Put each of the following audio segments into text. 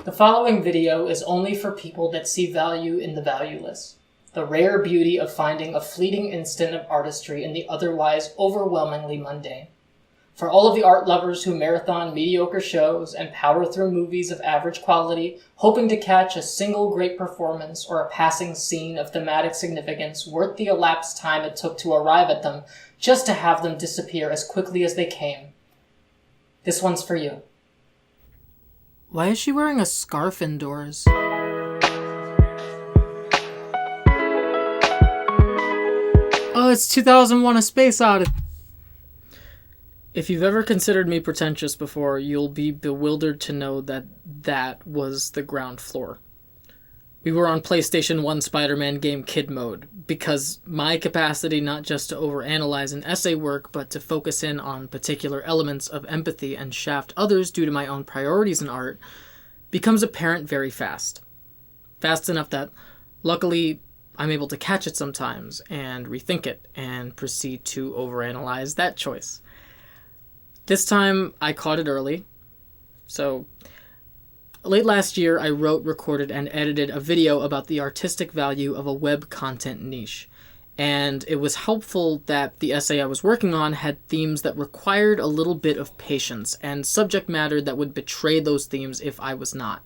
The following video is only for people that see value in the valueless. The rare beauty of finding a fleeting instant of artistry in the otherwise overwhelmingly mundane. For all of the art lovers who marathon mediocre shows and power through movies of average quality, hoping to catch a single great performance or a passing scene of thematic significance worth the elapsed time it took to arrive at them, just to have them disappear as quickly as they came. This one's for you. Why is she wearing a scarf indoors? Oh, it's 2001: A Space Odyssey. If you've ever considered me pretentious before, you'll be bewildered to know that that was the ground floor. We were on PlayStation 1 Spider-Man game Kid Mode, because my capacity not just to overanalyze an essay work, but to focus in on particular elements of empathy and shaft others due to my own priorities in art, becomes apparent very fast. Fast enough that, luckily, I'm able to catch it sometimes, and rethink it, and proceed to overanalyze that choice. This time, I caught it early, so... Late last year, I wrote, recorded, and edited a video about the artistic value of a web content niche, and it was helpful that the essay I was working on had themes that required a little bit of patience, and subject matter that would betray those themes if I was not.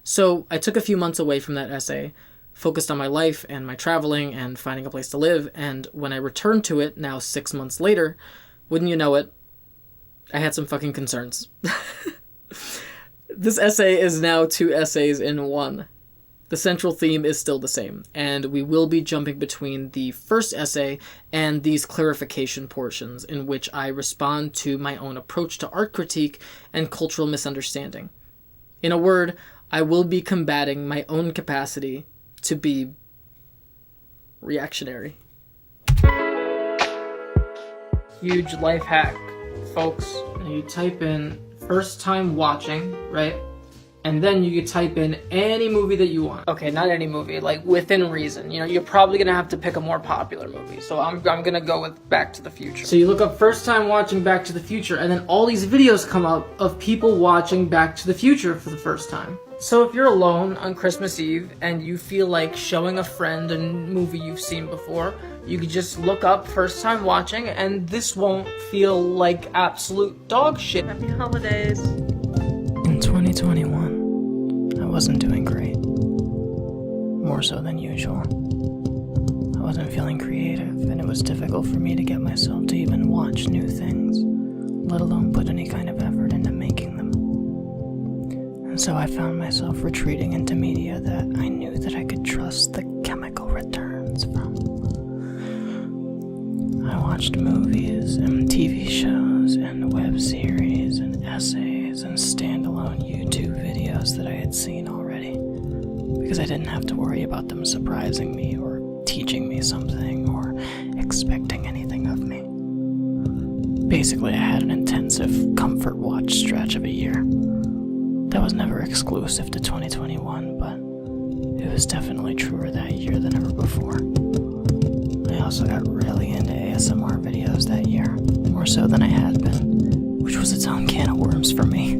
So I took a few months away from that essay, focused on my life and my traveling and finding a place to live, and when I returned to it, now 6 months later, wouldn't you know it, I had some fucking concerns. This essay is now 2 essays in one. The central theme is still the same, and we will be jumping between the first essay and these clarification portions in which I respond to my own approach to art critique and cultural misunderstanding. In a word, I will be combating my own capacity to be reactionary. Huge life hack, folks. You type in first time watching, right? And then you could type in any movie that you want. Okay, not any movie, like within reason. You know, you're probably gonna have to pick a more popular movie. So I'm gonna go with Back to the Future. So you look up first time watching Back to the Future, and then all these videos come up of people watching Back to the Future for the first time. So if you're alone on Christmas Eve and you feel like showing a friend a movie you've seen before, you could just look up first time watching, and this won't feel like absolute dog shit. Happy holidays. In 2021, I wasn't doing great. More so than usual. I wasn't feeling creative, and it was difficult for me to get myself to even watch new things, let alone put any kind of effort into making them. And so I found myself retreating into media that I knew that I could trust the chemical returns from. I watched movies and TV shows and web series and essays and standalone YouTube videos that I had seen already, because I didn't have to worry about them surprising me or teaching me something or expecting anything of me. Basically, I had an intensive comfort watch stretch of a year. That was never exclusive to 2021, but it was definitely truer that year than ever before. I also got really into ASMR videos that year, more so than I had been, which was its own can of worms for me.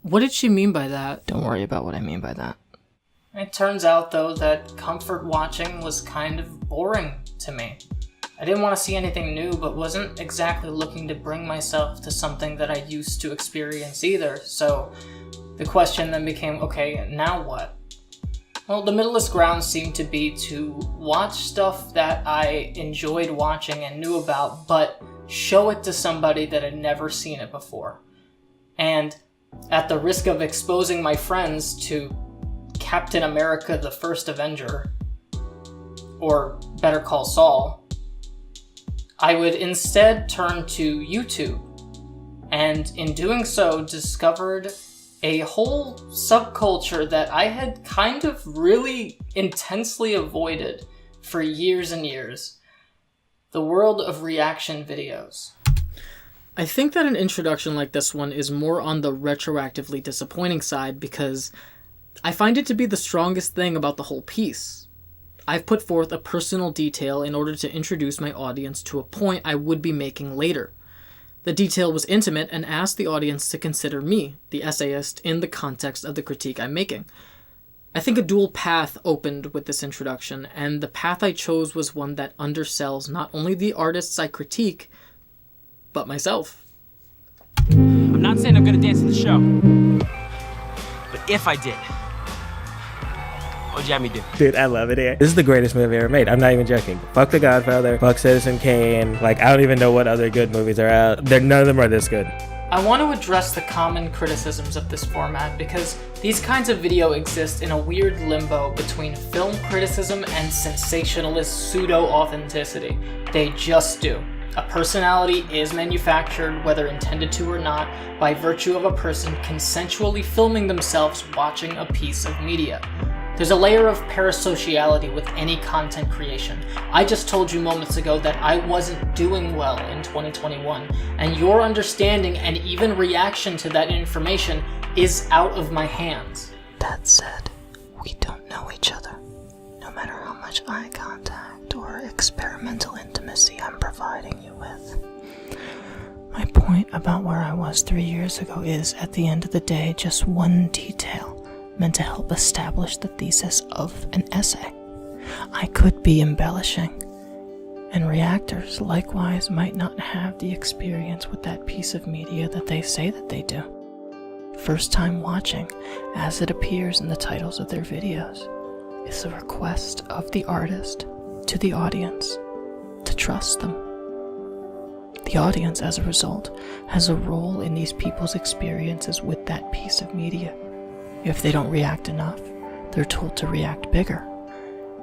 What did she mean by that? Don't worry about what I mean by that. It turns out, though, that comfort watching was kind of boring to me. I didn't want to see anything new, but wasn't exactly looking to bring myself to something that I used to experience either, so the question then became, okay, now what? Well, the middlest ground seemed to be to watch stuff that I enjoyed watching and knew about, but show it to somebody that had never seen it before. And at the risk of exposing my friends to Captain America the First Avenger, or Better Call Saul, I would instead turn to YouTube, and in doing so discovered a whole subculture that I had kind of really intensely avoided for years and years. The world of reaction videos. I think that an introduction like this one is more on the retroactively disappointing side because I find it to be the strongest thing about the whole piece. I've put forth a personal detail in order to introduce my audience to a point I would be making later. The detail was intimate and asked the audience to consider me, the essayist, in the context of the critique I'm making. I think a dual path opened with this introduction, and the path I chose was one that undersells not only the artists I critique, but myself. I'm not saying I'm gonna dance in the show, but if I did, what would you have me do? Dude, I love it here. This is the greatest movie ever made. I'm not even joking. Fuck The Godfather, fuck Citizen Kane. Like, I don't even know what other good movies are out. None of them are this good. I want to address the common criticisms of this format because these kinds of video exist in a weird limbo between film criticism and sensationalist pseudo-authenticity. They just do. A personality is manufactured, whether intended to or not, by virtue of a person consensually filming themselves watching a piece of media. There's a layer of parasociality with any content creation. I just told you moments ago that I wasn't doing well in 2021, and your understanding and even reaction to that information is out of my hands. That said, we don't know each other, no matter how much eye contact or experimental intimacy I'm providing you with. My point about where I was 3 years ago is, at the end of the day, just one detail meant to help establish the thesis of an essay. I could be embellishing, and reactors likewise might not have the experience with that piece of media that they say that they do. First time watching, as it appears in the titles of their videos, is a request of the artist to the audience to trust them. The audience, as a result, has a role in these people's experiences with that piece of media. If they don't react enough, they're told to react bigger.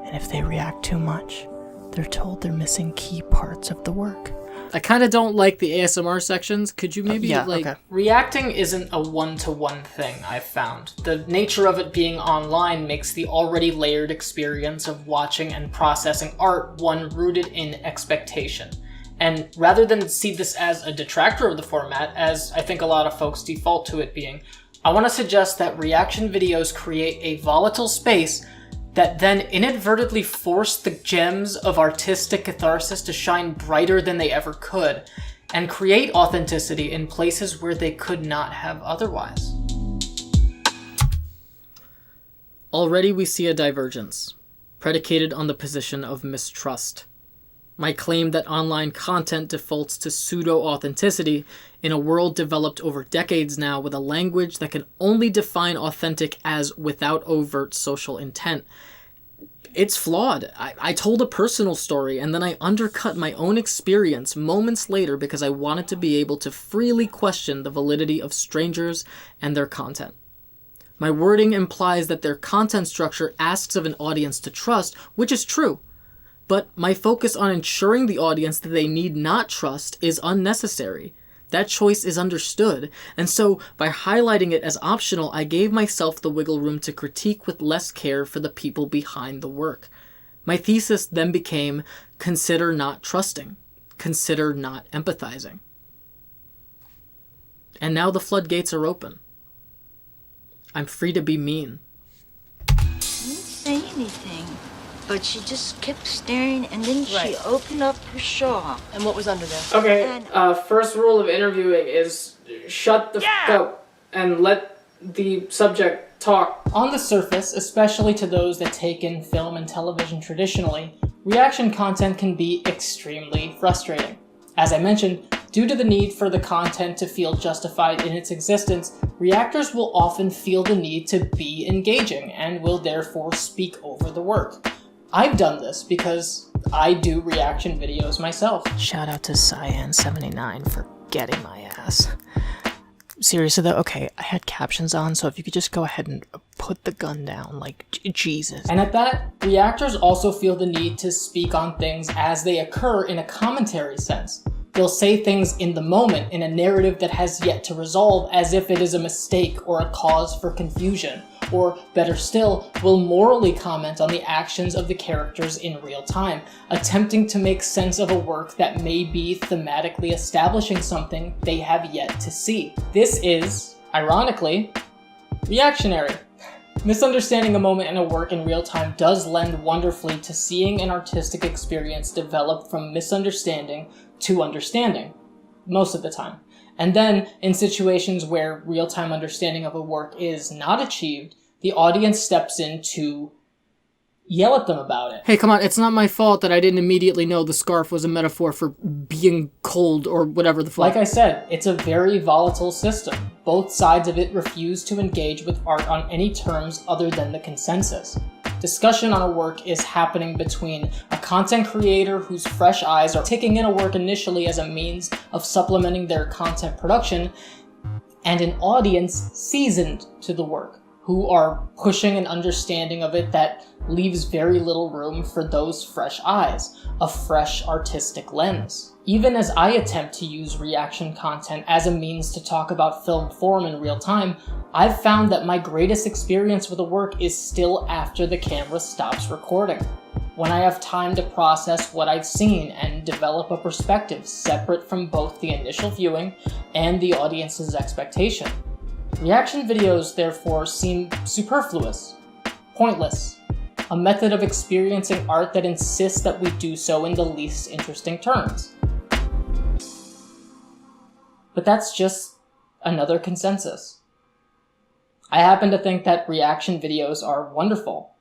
And if they react too much, they're told they're missing key parts of the work. I kind of don't like the ASMR sections. Could you maybe, okay. Reacting isn't a one-to-one thing, I've found. The nature of it being online makes the already layered experience of watching and processing art one rooted in expectation. And rather than see this as a detractor of the format, as I think a lot of folks default to it being, I want to suggest that reaction videos create a volatile space that then inadvertently force the gems of artistic catharsis to shine brighter than they ever could, and create authenticity in places where they could not have otherwise. Already we see a divergence, predicated on the position of mistrust. My claim that online content defaults to pseudo-authenticity in a world developed over decades now with a language that can only define authentic as without overt social intent. It's flawed. I told a personal story and then I undercut my own experience moments later because I wanted to be able to freely question the validity of strangers and their content. My wording implies that their content structure asks of an audience to trust, which is true. But my focus on ensuring the audience that they need not trust is unnecessary. That choice is understood, and so by highlighting it as optional, I gave myself the wiggle room to critique with less care for the people behind the work. My thesis then became, consider not trusting, consider not empathizing. And now the floodgates are open. I'm free to be mean. I didn't say anything. But she just kept staring, and then she opened up her shawl. And what was under there? Okay, first rule of interviewing is shut the f*** up and let the subject talk. On the surface, especially to those that take in film and television traditionally, reaction content can be extremely frustrating. As I mentioned, due to the need for the content to feel justified in its existence, reactors will often feel the need to be engaging and will therefore speak over the work. I've done this because I do reaction videos myself. Shout out to Cyan79 for getting my ass. Seriously though, okay, I had captions on, so if you could just go ahead and put the gun down, like, Jesus. And at that, reactors also feel the need to speak on things as they occur in a commentary sense. They'll say things in the moment in a narrative that has yet to resolve as if it is a mistake or a cause for confusion. Or, better still, will morally comment on the actions of the characters in real time, attempting to make sense of a work that may be thematically establishing something they have yet to see. This is, ironically, reactionary. Misunderstanding a moment in a work in real time does lend wonderfully to seeing an artistic experience develop from misunderstanding to understanding. most of the time. And then, in situations where real-time understanding of a work is not achieved, the audience steps in to yell at them about it. Hey, come on, it's not my fault that I didn't immediately know the scarf was a metaphor for being cold or whatever the fuck. Like I said, it's a very volatile system. Both sides of it refuse to engage with art on any terms other than the consensus. Discussion on a work is happening between a content creator whose fresh eyes are taking in a work initially as a means of supplementing their content production, and an audience seasoned to the work, who are pushing an understanding of it that leaves very little room for those fresh eyes, a fresh artistic lens. Even as I attempt to use reaction content as a means to talk about film form in real time, I've found that my greatest experience with a work is still after the camera stops recording, when I have time to process what I've seen and develop a perspective separate from both the initial viewing and the audience's expectation. Reaction videos, therefore, seem superfluous, pointless, a method of experiencing art that insists that we do so in the least interesting terms. But that's just another consensus. I happen to think that reaction videos are wonderful,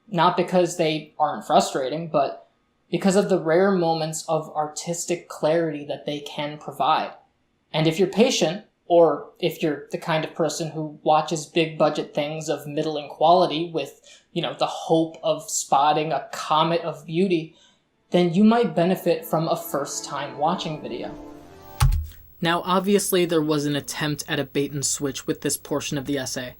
not because they aren't frustrating, but because of the rare moments of artistic clarity that they can provide. And if you're patient, or if you're the kind of person who watches big budget things of middling quality with, the hope of spotting a comet of beauty, then you might benefit from a first time watching video. Now, obviously there was an attempt at a bait and switch with this portion of the essay.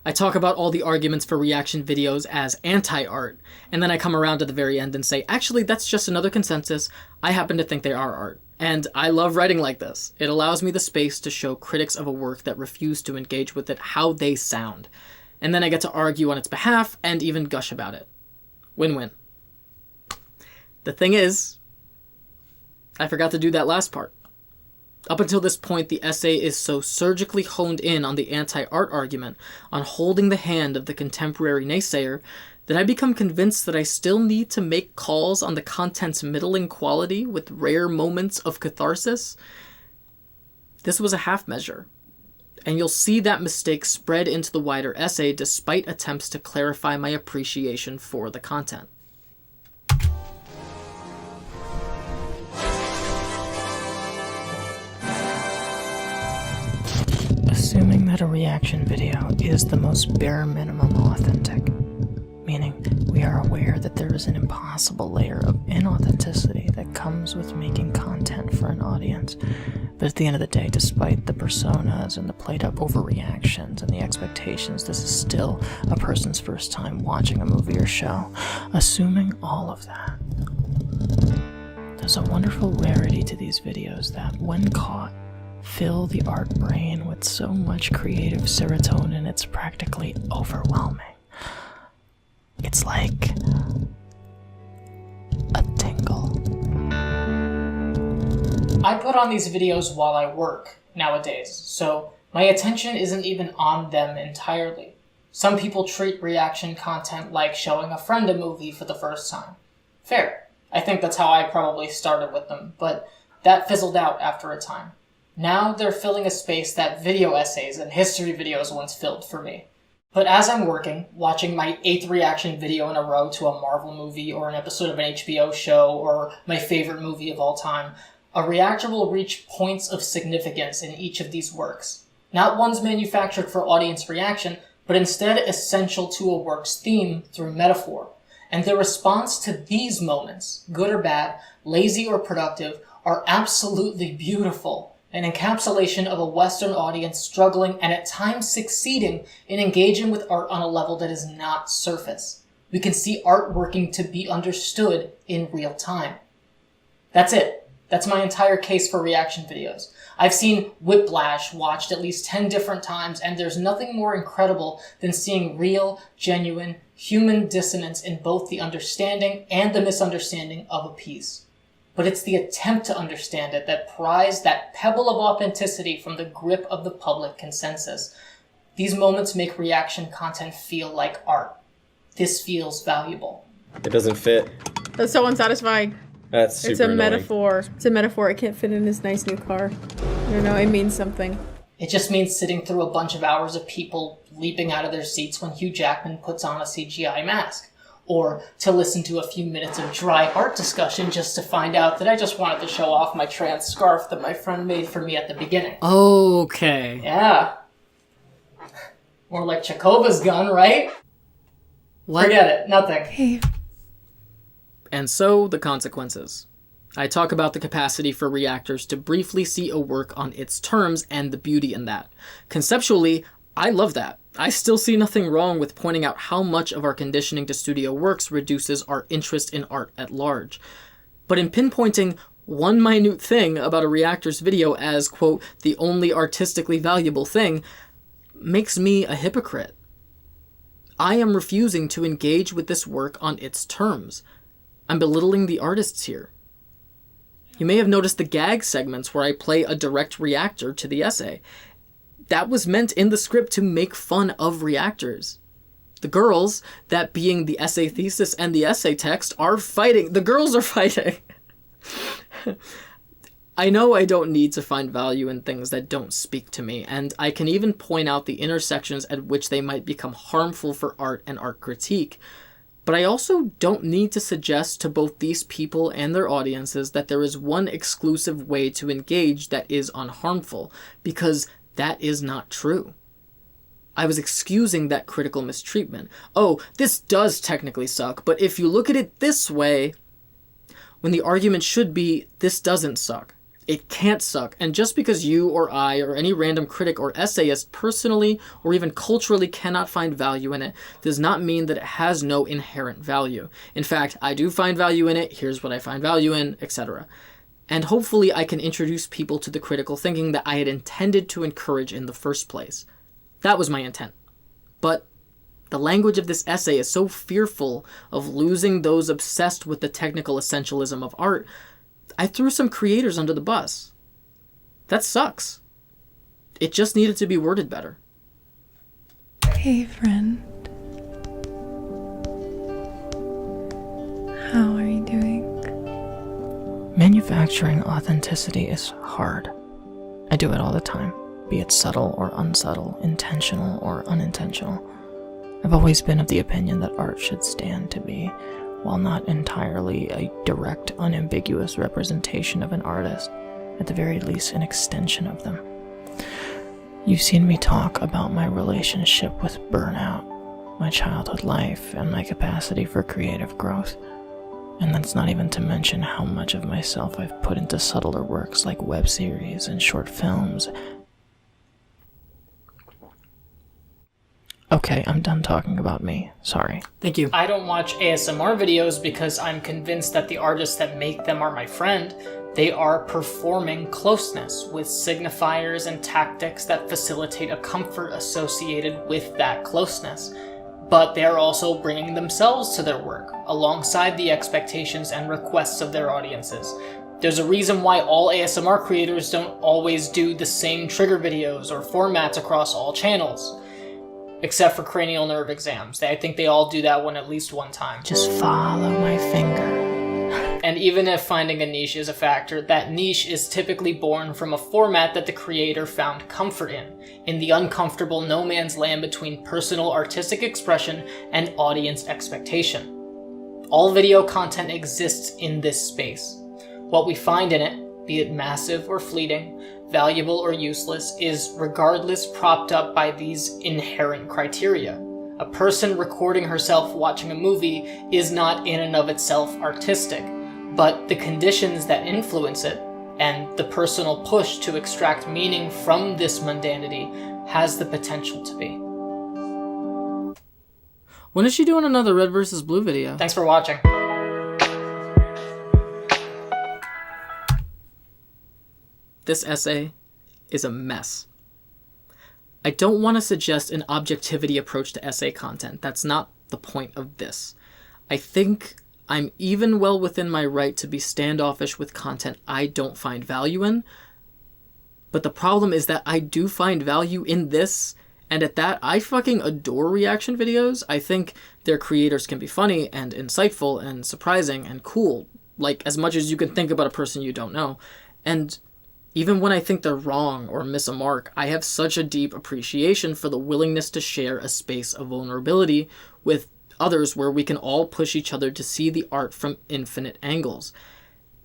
I talk about all the arguments for reaction videos as anti-art, and then I come around to the very end and say, actually, that's just another consensus. I happen to think they are art. And I love writing like this. It allows me the space to show critics of a work that refuse to engage with it how they sound. And then I get to argue on its behalf and even gush about it. Win-win. The thing is, I forgot to do that last part. Up until this point, the essay is so surgically honed in on the anti-art argument, on holding the hand of the contemporary naysayer, that I become convinced that I still need to make calls on the content's middling quality with rare moments of catharsis. This was a half measure, and you'll see that mistake spread into the wider essay despite attempts to clarify my appreciation for the content. Assuming that a reaction video is the most bare minimum authentic, meaning we are aware that there is an impossible layer of inauthenticity that comes with making content for an audience. But at the end of the day, despite the personas and the played-up overreactions and the expectations, this is still a person's first time watching a movie or show. Assuming all of that, there's a wonderful rarity to these videos that, when caught, fill the art brain with so much creative serotonin it's practically overwhelming. It's like a tingle. I put on these videos while I work nowadays, so my attention isn't even on them entirely. Some people treat reaction content like showing a friend a movie for the first time. Fair. I think that's how I probably started with them, but that fizzled out after a time. Now they're filling a space that video essays and history videos once filled for me. But as I'm working, watching my 8th reaction video in a row to a Marvel movie or an episode of an HBO show or my favorite movie of all time, a reactor will reach points of significance in each of these works. Not ones manufactured for audience reaction, but instead essential to a work's theme through metaphor. And their response to these moments, good or bad, lazy or productive, are absolutely beautiful. An encapsulation of a Western audience struggling and at times succeeding in engaging with art on a level that is not surface. We can see art working to be understood in real time. That's it. That's my entire case for reaction videos. I've seen Whiplash watched at least 10 different times, and there's nothing more incredible than seeing real, genuine, human dissonance in both the understanding and the misunderstanding of a piece. But it's the attempt to understand it that pries that pebble of authenticity from the grip of the public consensus. These moments make reaction content feel like art. This feels valuable. It doesn't fit. That's so unsatisfying. That's super It's a annoying. metaphor. It's a metaphor. It can't fit in his nice new car. I don't know. It means something. It just means sitting through a bunch of hours of people leaping out of their seats when Hugh Jackman puts on a CGI mask. Or to listen to a few minutes of dry art discussion just to find out that I just wanted to show off my trans scarf that my friend made for me at the beginning. Okay. Yeah. More like Chekova's gun, right? What? Forget it. Nothing. Hey. And so, the consequences. I talk about the capacity for reactors to briefly see a work on its terms and the beauty in that. Conceptually, I love that. I still see nothing wrong with pointing out how much of our conditioning to studio works reduces our interest in art at large. But in pinpointing one minute thing about a reactor's video as, quote, the only artistically valuable thing, makes me a hypocrite. I am refusing to engage with this work on its terms. I'm belittling the artists here. You may have noticed the gag segments where I play a direct reactor to the essay. That was meant in the script to make fun of reactors. The girls, that being the essay thesis and the essay text, are fighting. The girls are fighting. I know I don't need to find value in things that don't speak to me, and I can even point out the intersections at which they might become harmful for art and art critique. But I also don't need to suggest to both these people and their audiences that there is one exclusive way to engage that is unharmful, because that is not true. I was excusing that critical mistreatment. Oh, this does technically suck, but if you look at it this way, when the argument should be, this doesn't suck. It can't suck, and just because you or I or any random critic or essayist personally or even culturally cannot find value in it does not mean that it has no inherent value. In fact, I do find value in it, here's what I find value in, etc. And hopefully I can introduce people to the critical thinking that I had intended to encourage in the first place. That was my intent. But the language of this essay is so fearful of losing those obsessed with the technical essentialism of art, I threw some creators under the bus. That sucks. It just needed to be worded better. Hey, friend. How are you doing? Manufacturing authenticity is hard. I do it all the time, be it subtle or unsubtle, intentional or unintentional. I've always been of the opinion that art should stand to be, while not entirely a direct, unambiguous representation of an artist, at the very least an extension of them. You've seen me talk about my relationship with burnout, my childhood life, and my capacity for creative growth. And that's not even to mention how much of myself I've put into subtler works like web series and short films. Okay, I'm done talking about me. Sorry. Thank you. I don't watch ASMR videos because I'm convinced that the artists that make them are my friend. They are performing closeness with signifiers and tactics that facilitate a comfort associated with that closeness. But they are also bringing themselves to their work, alongside the expectations and requests of their audiences. There's a reason why all ASMR creators don't always do the same trigger videos or formats across all channels. Except for cranial nerve exams. I think they all do that one at least one time. Just follow my finger. And even if finding a niche is a factor, that niche is typically born from a format that the creator found comfort in the uncomfortable no man's land between personal artistic expression and audience expectation. All video content exists in this space. What we find in it, be it massive or fleeting, valuable or useless, is regardless propped up by these inherent criteria. A person recording herself watching a movie is not in and of itself artistic, but the conditions that influence it, and the personal push to extract meaning from this mundanity, has the potential to be. When is she doing another Red vs. Blue video? Thanks for watching. This essay is a mess. I don't want to suggest an objectivity approach to essay content. That's not the point of this. I think I'm even well within my right to be standoffish with content I don't find value in. But the problem is that I do find value in this, and at that, I fucking adore reaction videos. I think their creators can be funny and insightful and surprising and cool. like as much as you can think about a person you don't know. And even when I think they're wrong or miss a mark, I have such a deep appreciation for the willingness to share a space of vulnerability with others where we can all push each other to see the art from infinite angles.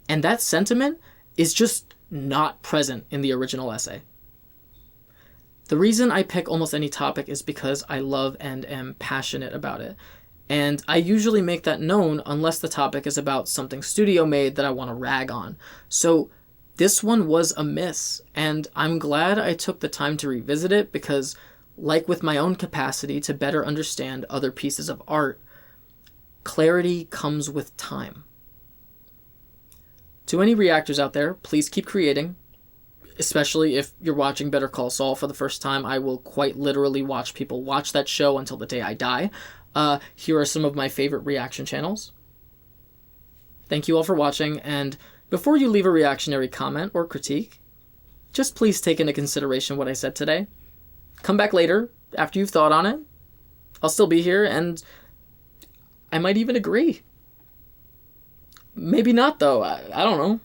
And that sentiment is just not present in the original essay. The reason I pick almost any topic is because I love and am passionate about it. And I usually make that known unless the topic is about something studio made that I want to rag on. So this one was a miss, and I'm glad I took the time to revisit it because, like with my own capacity to better understand other pieces of art, clarity comes with time. To any reactors out there, please keep creating. Especially if you're watching Better Call Saul for the first time, I will quite literally watch people watch that show until the day I die. Here are some of my favorite reaction channels. Thank you all for watching, and before you leave a reactionary comment or critique, just please take into consideration what I said today. Come back later, after you've thought on it. I'll still be here, and I might even agree. Maybe not, though. I don't know.